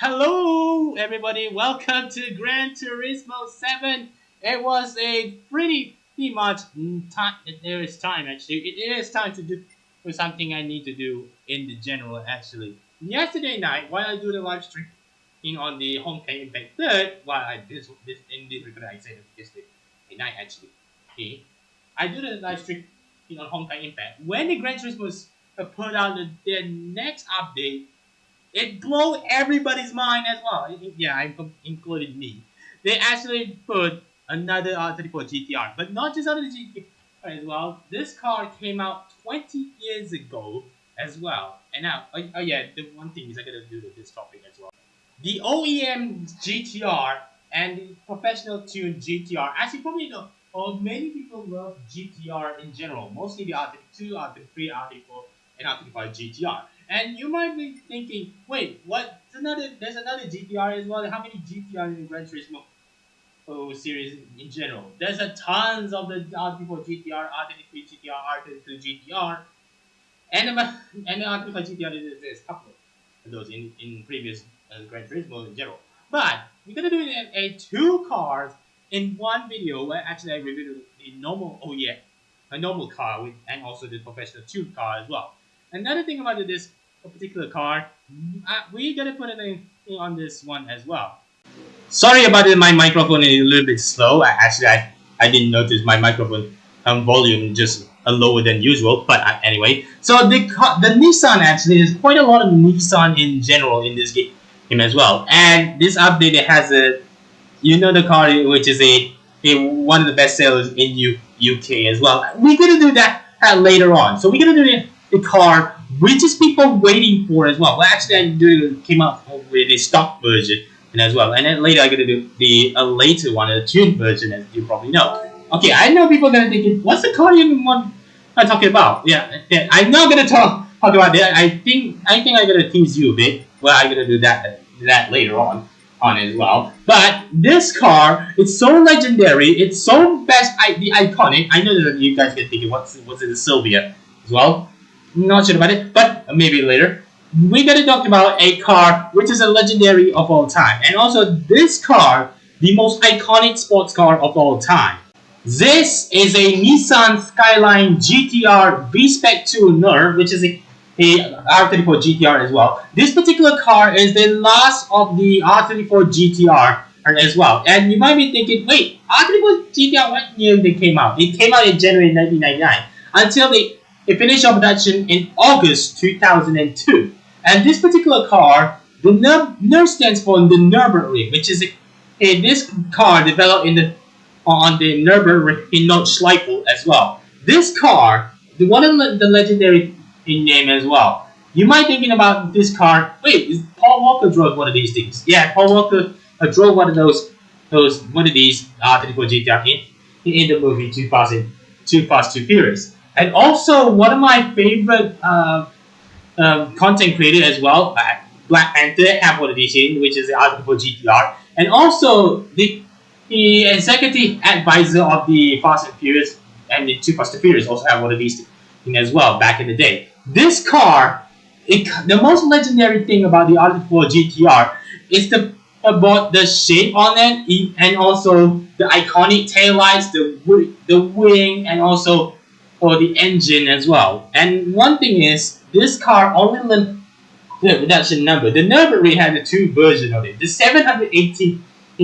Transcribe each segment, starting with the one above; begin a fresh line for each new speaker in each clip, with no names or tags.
Hello everybody, welcome to Gran Turismo 7. It was a pretty much time, there is time actually, it is time to do something I need to do in the general actually. Yesterday night, while I do the live streaming on the Honkai Impact 3rd, while I this in this record I said yesterday night actually, okay, I do the live streaming on Honkai Impact. When the Gran Turismo put out their next update, it blew everybody's mind as well. Yeah, including me. They actually put another R34 GT-R, but not just another GT-R as well. This car came out 20 years ago as well. And now, oh yeah, the one thing is I gotta do this topic as well. The OEM GT-R and the professional tuned GT-R. As you probably know, many people love GT-R in general. Mostly the R32, R33, R34, and R35 GT-R. And you might be thinking, wait, what? There's another GT-R as well. How many GT-R in the Gran Turismo series in general? There's tons of the R34 GT-R, R33 GT-R, R32 GT-R, and the R35 GT-R. There's a couple of those in previous Gran Turismo in general. But we're gonna do two cars in one video where actually I reviewed the normal a normal car and also the professional tuned car as well. Another thing about this particular car, we're gonna put it in on this one as well. Sorry about it, my microphone is a little bit slow. I didn't notice my microphone volume just lower than usual, but anyway. So the Nissan actually, there's quite a lot of Nissan in general in this game as well. And this update, it has the car which is one of the best sellers in UK as well. We're gonna do that later on. So we're gonna do the car which is people waiting for as well. Well, actually, I came out with the stock version as well, and then later I'm gonna do the later one, a tuned version, as you probably know. Okay, I know people are gonna think, what's the car you want I'm talking about? Yeah, I'm not gonna talk about that. I think I'm gonna tease you a bit. Well, I'm gonna do that later on as well. But this car, it's so legendary. It's so iconic. I know that you guys get thinking, what's it, the Silvia as well? Not sure about it, but maybe later. We're gonna talk about a car which is a legendary of all time, and also this car, the most iconic sports car of all time. This is a Nissan Skyline GT-R V-spec II Nür, which is a R34 GT-R as well. This particular car is the last of the R34 GT-R as well. And you might be thinking, wait, R34 GT-R, what year they came out? It came out in January 1999 until it finished our production in August 2002. And this particular car, the Nür stands for the Nürburgring, which is this car developed on the Nürburgring in Nordschleife as well. This car, one of the legendary name as well. You might thinking about this car. Wait, Paul Walker drove one of these things? Yeah, Paul Walker drove one of these R34 GT-R in the movie Too Fast, Too Furious. And also one of my favorite content creators as well, Black Panther, have one of these in, which is the R34 GT-R, and also the executive advisor of the Fast and Furious and the Too Fast, Too Furious also have one of these things as well back in the day. This car, the most legendary thing about the R34 GT-R is about the shape on it, and also the iconic taillights, the wing, and also the engine as well. And one thing is, this car only the production number. The Nürburgring had the two versions of it. The 718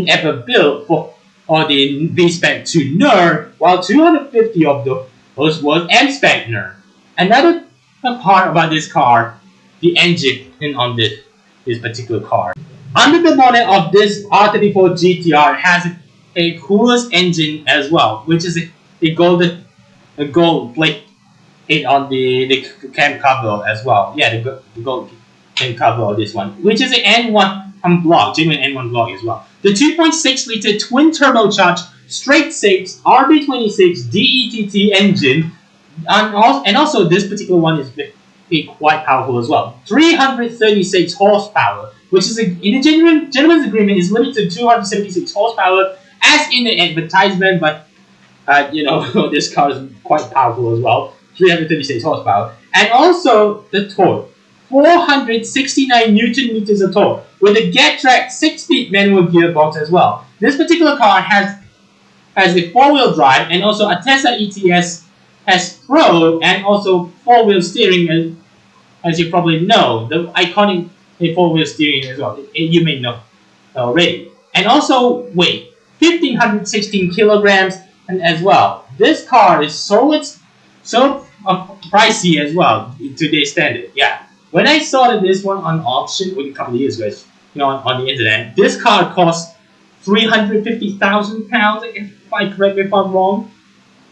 ever built for the V-spec II Nür, while 250 of those was M-Spec Nur. Another part about this car, the engine on this particular car. Under the bonnet of this R34 GT-R has a coolest engine as well, which is a gold plate on the cam cover as well. Yeah, the gold cam cover of this one, which is an N1 block, genuine N1 block as well. The 2.6 liter twin turbocharged straight-6 RB26DETT engine, and also this particular one is quite powerful as well. 336 horsepower, which is in the gentleman's agreement is limited to 276 horsepower, as in the advertisement, but this car is quite powerful as well. 336 horsepower, and also the torque, 469 Newton meters of torque, with a Getrag 6-speed manual gearbox as well. This particular car has a 4-wheel drive and also ATTESSA E-TS Pro and also 4-wheel steering, as you probably know, the iconic 4-wheel steering as well. You may know already. And also weight, 1516 kilograms, and as well. This car is so pricey as well in today's standard. Yeah. When I saw this one on auction a couple of years ago, on the internet, this car cost £350,000. If I correct me if I'm wrong.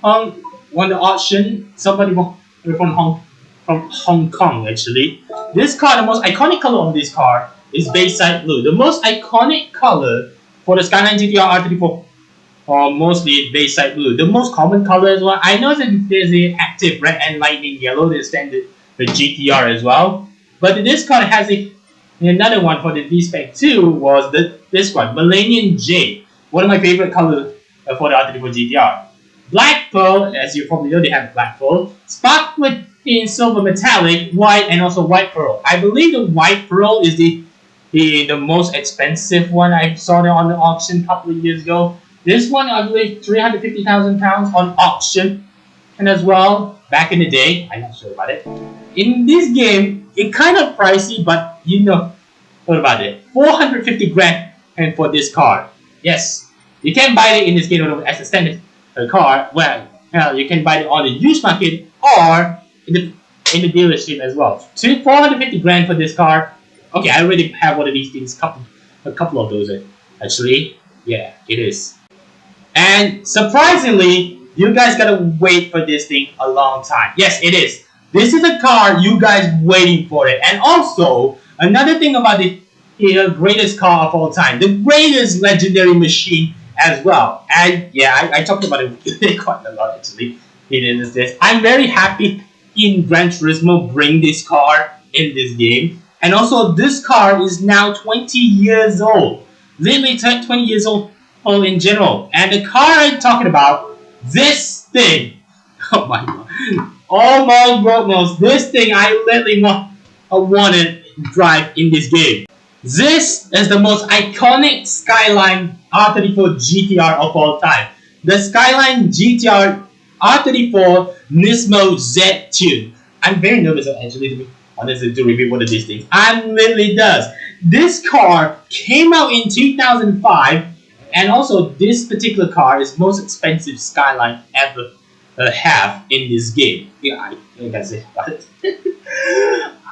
On the auction, somebody from Hong Kong actually. This car, the most iconic color of this car is Bayside Blue. The most iconic color for the Skyline GT-R R34 or mostly Bayside Blue. The most common color as well. I know that there's the active red and lightning yellow, the standard the GT-R as well. But this car has another one for the V-Spec II was this one, Millennium Jade. One of my favorite colors for the R34 GT-R. Black pearl, as you probably know, they have black pearl. Sparklet in silver metallic, white, and also white pearl. I believe the white pearl is the most expensive one. I saw it on the auction a couple of years ago. This one, I believe, £350,000 on auction, and as well back in the day. I'm not sure about it. In this game, it kind of pricey, but you know what about it? 450 grand and for this car. Yes, you can buy it in this game as a standard car. Well, you can buy it on the used market or in the dealership as well. 450 grand for this car. Okay, I already have one of these things. A couple of those actually. Yeah, it is. And surprisingly, you guys gotta wait for this thing a long time. Yes, it is. This is a car you guys waiting for it. And also, another thing about the greatest car of all time, the greatest legendary machine as well. And yeah, I talked about it quite a lot actually. I'm very happy in Gran Turismo bring this car in this game. And also, this car is now 20 years old. Literally 20 years old in general. And the car I'm talking about, this thing. Oh my god. Oh my goodness. This thing I literally want to drive in this game. This is the most iconic Skyline R34 GT-R of all time. The Skyline GT-R R34 Nismo Z-Tune. I'm very nervous actually to be honest to review one of these things. I'm literally does. This car came out in 2005, and also this particular car is most expensive Skyline ever have in this game. Yeah, I can say about it.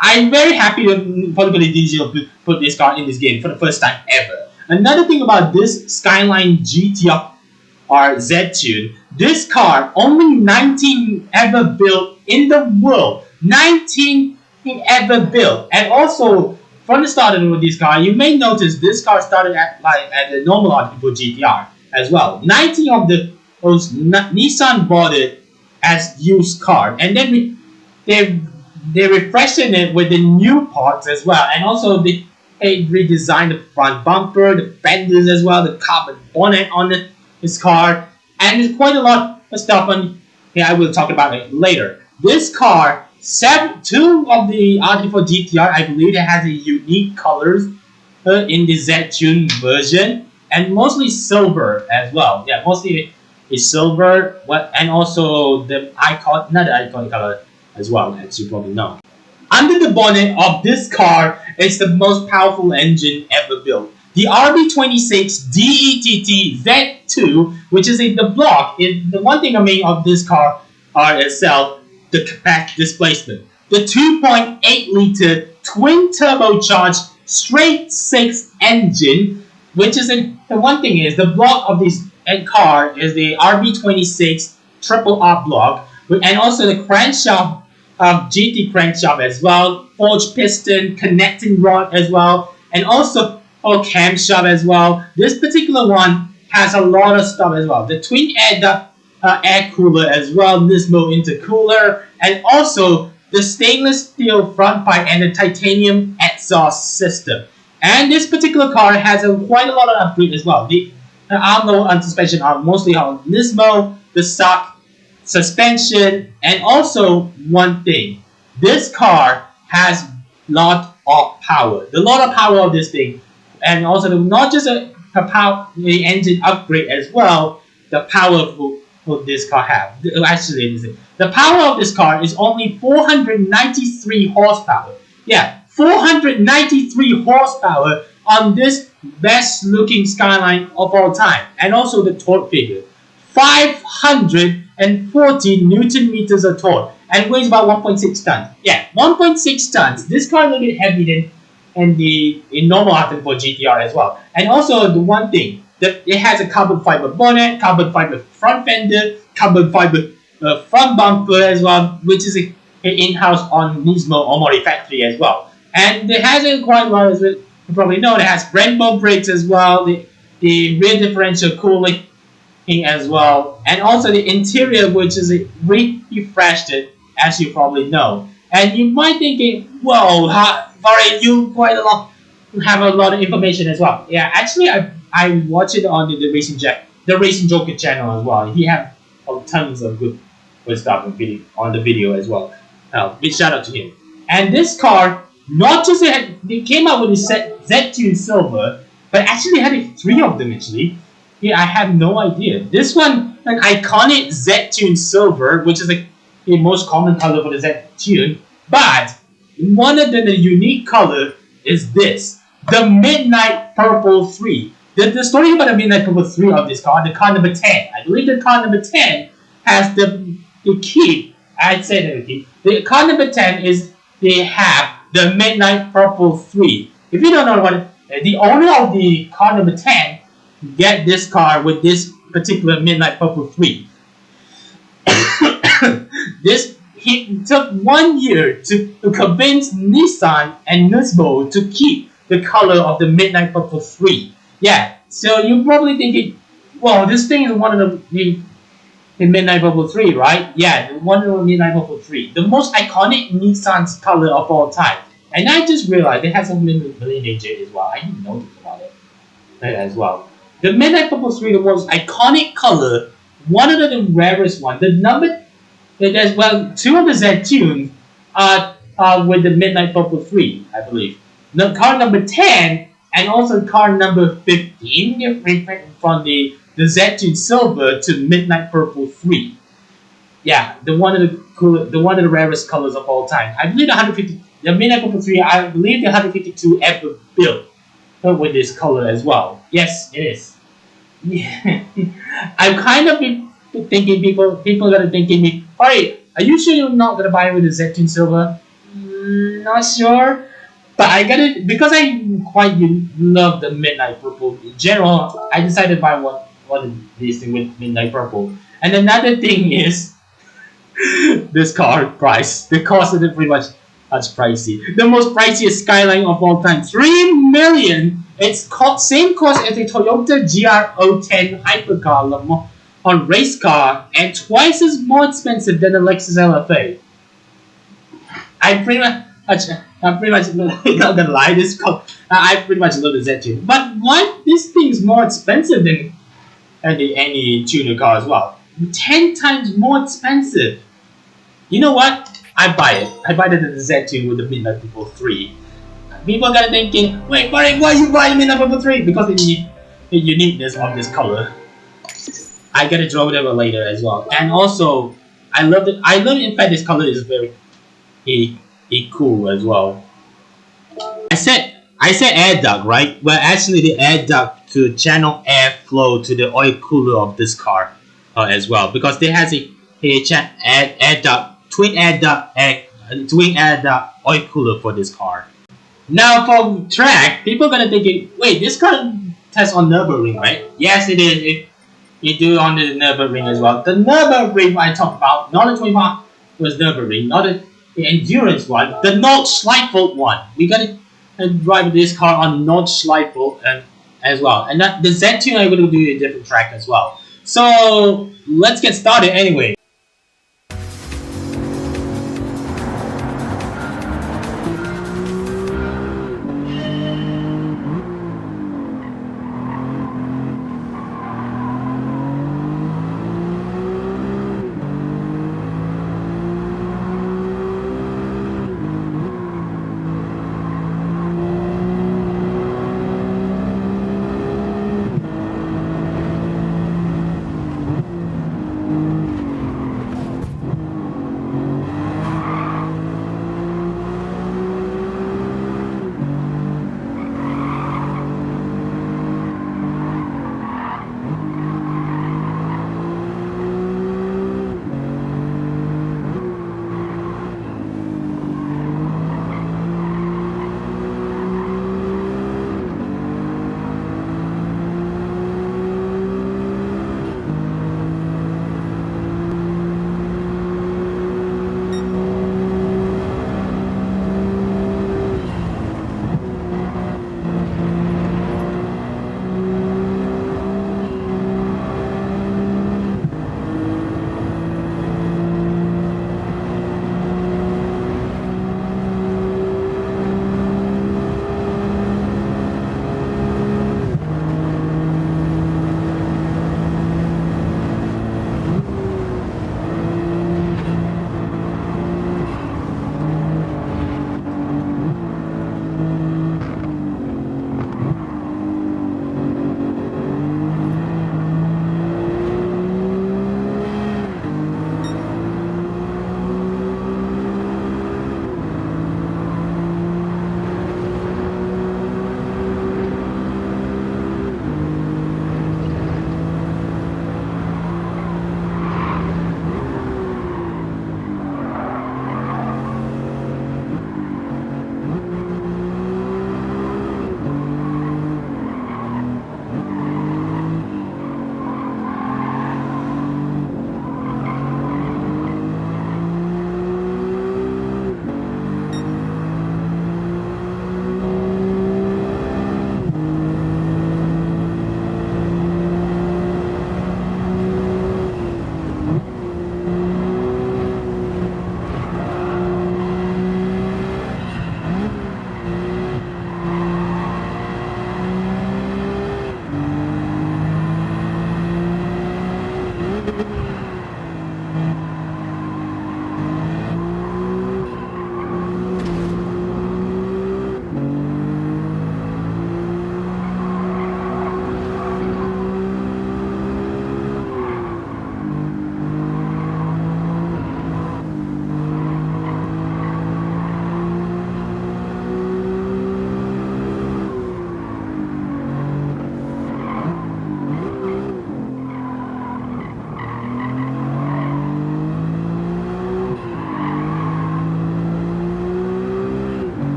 I'm very happy to particularly digital put this car in this game for the first time ever. Another thing about this Skyline GT-R Z-Tune, this car only 19 ever built in the world. 19 ever built. And also from the start of this car, you may notice this car started at the normal R34 GT-R as well. 19 of those Nissan bought it as used car, and then they refreshed it with the new parts as well, and also they redesigned the front bumper, the fenders as well, the carbon bonnet on this car, and there's quite a lot of stuff on here. I will talk about it later. This car, two of the R34 GT-R, I believe it has a unique colors in the Z-Tune version, and mostly silver as well. Yeah, mostly is silver, and also the another iconic color as well, as you probably know. Under the bonnet of this car is the most powerful engine ever built. The RB26DETT Z2, which is the block. The one thing I mean of this car itself, the capacity displacement. The 2.8 liter twin turbocharged straight-6 engine, which is the one thing is the block of this car is the RB26 RRR Block, and also the crankshaft GT crankshaft as well, forged piston, connecting rod as well, and also camshaft as well. This particular one has a lot of stuff as well. The twin air cooler as well, Nismo Intercooler, and also the stainless steel front pipe and the titanium exhaust system. And this particular car has quite a lot of upgrades as well. The arm and suspension are mostly on Nismo, the stock suspension, and also one thing, this car has lot of power. The lot of power of this thing and also not just a power, the engine upgrade as well. The power for this car have actually the power of this car is only 493 horsepower. Yeah, 493 horsepower on this best looking Skyline of all time, and also the torque figure, 540 Newton meters of torque, and weighs about 1.6 tons. Yeah, 1.6 tons. This car is a little bit heavier than the normal R34 GT-R as well. And also the one thing, that it has a carbon fiber bonnet, carbon fiber front fender, carbon fiber front bumper as well, which is in-house on Nismo Omori Factory as well. And it has quite a lot, as you probably know, it has Brembo brakes as well, the rear differential cooling as well, and also the interior, which is refreshed, as you probably know. And you might thinking, whoa, Barry, you have a lot of information as well. Yeah, actually, I watch it on the Racing Joker channel as well. He have tons of good stuff on the video as well. Big shout out to him. And this car, not just they came out with the Z-Tune Silver, but actually had 3 of them actually. Yeah, I have no idea. This one, an iconic Z-Tune Silver, which is the most common color for the Z-Tune, but one of the unique color is this, the Midnight Purple 3. The story about the Midnight Purple 3 of this car, the car number 10. I believe the car number 10 has the key. I'd say that the key. The car number 10 is they have the Midnight Purple 3. If you don't know what the owner of the car number 10 get this car with this particular Midnight Purple 3. It took 1 year to convince Nissan and Nismo to keep the color of the Midnight Purple 3. Yeah, so you're probably thinking, well, this thing is one of the Midnight Purple 3, right? Yeah, one of the Midnight Purple 3. The most iconic Nissan's color of all time. And I just realized it has a lineage as well. I didn't know about it as well. The Midnight Purple 3, the most iconic color, one of the rarest one. The number, there's, well, 2 of the Z-Tunes are with the Midnight Purple 3, I believe. The car number 10 and also car number 15 from the Z-Tune Silver to Midnight Purple 3. Yeah, the one of the rarest colors of all time. I believe the Midnight Purple 3, I believe the 152 ever built with this color as well. Yes, it is. Yeah. I'm kind of thinking people that are thinking me, alright, are you sure you're not gonna buy with the Z-Tune Silver? Not sure. But I got it because I quite love the Midnight Purple. In general, I decided to buy one of these things with Midnight Purple. And another thing is this car price. The cost of it pretty much pricey. The most priciest Skyline of all time, $3 million. It's same cost as a Toyota GR010 hypercar on race car, and twice as more expensive than the Lexus LFA. I'm pretty much not gonna lie. I pretty much love the Z-Tune, but why this thing is more expensive than any tuner car as well? 10 times more expensive. You know what? I buy it. I buy the Z-Tune with the Midnight Purple 3. People are gonna thinking, wait, why you buy the Midnight Purple 3? Because the uniqueness of this color. I gotta draw it later as well. And also, I love it. In fact, this color is very cool as well. I said air duct, right? Well, actually, the air duct to channel airflow to the oil cooler of this car as well, because there has a air duct, twin air duct oil cooler for this car. Now for track, people are gonna think, wait, this car tests on Nürburgring, right? Yes, it is. It do on the Nürburgring as well. The Nürburgring I talked about, not the 25 was Nürburgring, not the endurance one, the Nordschleife one. We gotta drive this car on Nordschleife as well. And the Z-Tune I'm gonna do a different track as well. So let's get started anyway.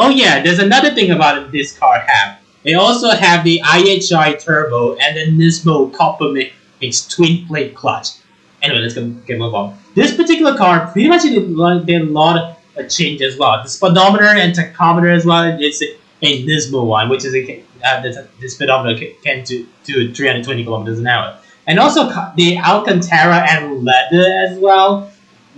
Oh yeah, there's another thing about this car have. They also have the IHI turbo and the Nismo Coopermix twin plate clutch. Anyway, let's get move on. This particular car pretty much did a lot of change as well. The speedometer and tachometer as well. It's a Nismo one, which is the speedometer can do 320 kilometers an hour. And also the Alcantara and leather as well.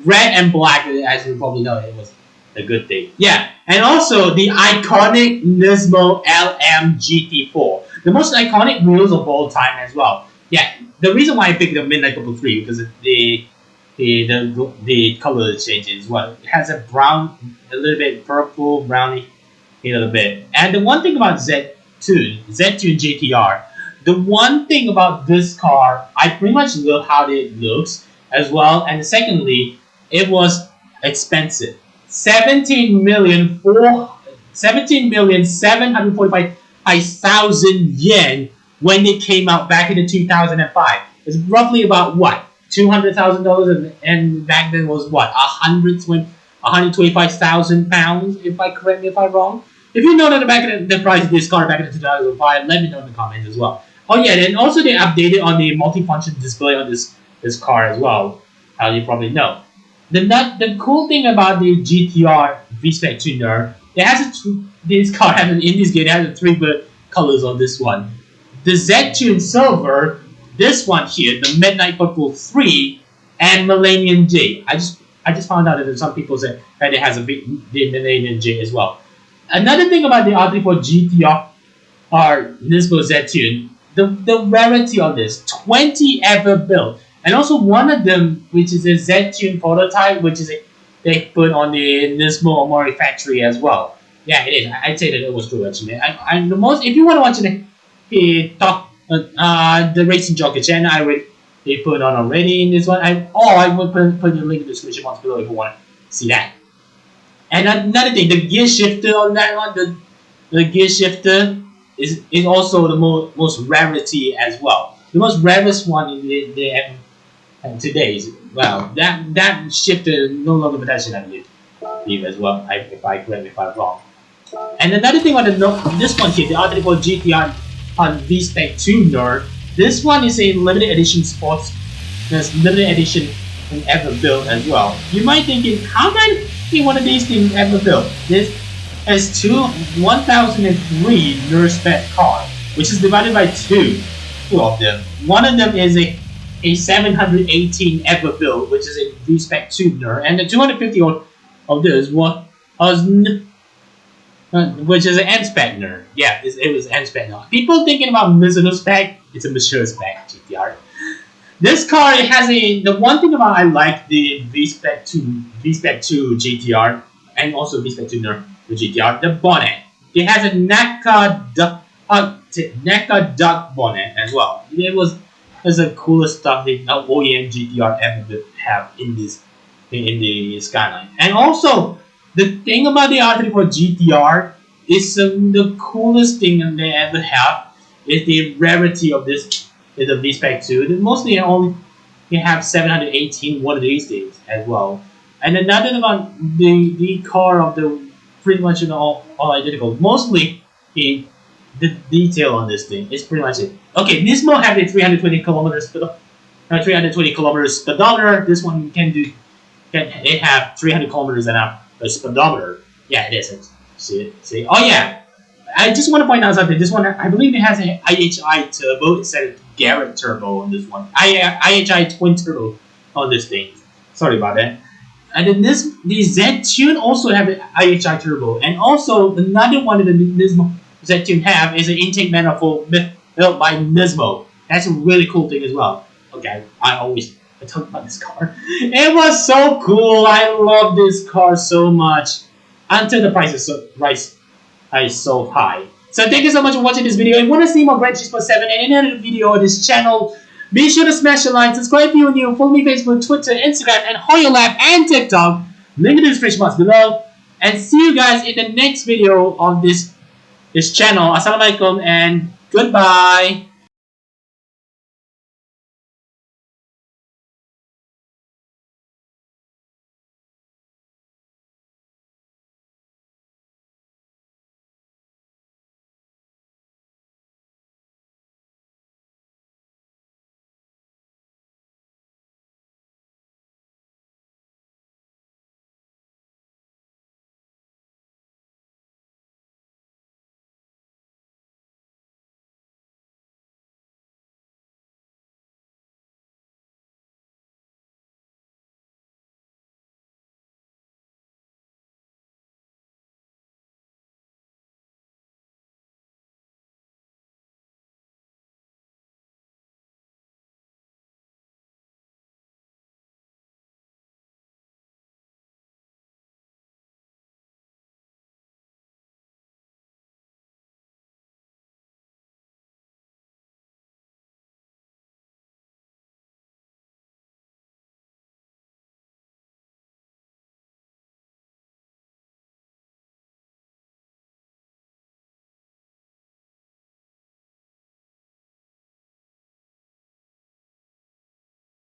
Red and black, as you probably know, it was a good thing. Yeah, and also the iconic Nismo LM-GT4. The most iconic wheels of all time as well. Yeah, the reason why I picked the Midnight Couple 3 because the color changes. Well, it has a brown, a little bit purple, browny, a little bit. And the one thing about Z2 GT-R, the one thing about this car, I pretty much love how it looks as well. And secondly, it was expensive. 17,745,000 yen when it came out back in 2005. It's roughly about what? $200,000, and back then was what? 125,000 pounds, if I correct me if I'm wrong. If you know that back in the price of this car back in 2005, let me know in the comments as well. Oh yeah, and also they updated on the multifunction display on this car as well, as you probably know. The cool thing about the GT-R V-spec II Nür, this car has in this game it has 3 good colors on this one. The Z-Tune Silver, this one here, the Midnight Purple 3, and Millennium J. I just found out that some people say that it has the Millennium J as well. Another thing about the R34 GT-R Nismo Z-Tune, the rarity of this, 20 ever built. And also one of them, which is a Z-Tune prototype, which is they put on the Nismo Omori Factory as well. Yeah, it is. I'd say that it was true actually. And the most, if you want to watch the racing jockey channel, they put on already in this one. I will put the link in the description box below if you want to see that. And another thing, the gear shifter on that one, the gear shifter is also the most rarity as well. The most rarest one in the today's, well, that shifter no longer production, I believe as well. If I correct me if I'm wrong. And another thing on this one here, the R34 GT-R on V-spec II Nür. This one is a limited edition sports. There's limited edition ever built as well. You might thinking, how many one of these things ever built? This has 1003 Nür spec car, which is divided by two of them. One of them is a 718 ever built, which is a V-spec II Nür, and the 250 of this was which is an M-Spec Nur. Yeah, it was M-Spec Nur. People thinking about Mizuno spec, it's a mature spec GT-R. This car, it has the one thing about I like the V-spec II GT-R and also V-spec II Nür, the GT-R, the bonnet. It has a NECA duck bonnet as well. It's the coolest stuff the OEM GT-R ever have in the Skyline. And also, the thing about the R34 GT-R is the coolest thing they ever have is the rarity of this is the V-spec II. Mostly only you have 718 one of these things as well. And another thing about the car of the pretty much all identical. Mostly the detail on this thing is pretty much it. Okay, Nismo have a 320 kilometers speedometer. This one it have 300 kilometers an hour speedometer. Yeah, it is. See. Oh yeah, I just want to point out something. This one, I believe it has an IHI turbo instead of Garrett turbo on this one. IHI twin turbo on this thing. Sorry about that. And then the Z-Tune also have an IHI turbo, and also another one that the Nismo Z-Tune have is an intake manifold built by Nismo. That's a really cool thing as well. Okay, I talk about this car. It was so cool. I love this car so much. Until the price is so high. So thank you so much for watching this video. If you want to see more Gran Turismo 7 and any other video on this channel, be sure to smash the like, subscribe if you're new, follow me on Facebook, Twitter, Instagram, and Hoyo Lab and TikTok. Link in the description box below. And see you guys in the next video of this channel. Assalamualaikum and goodbye.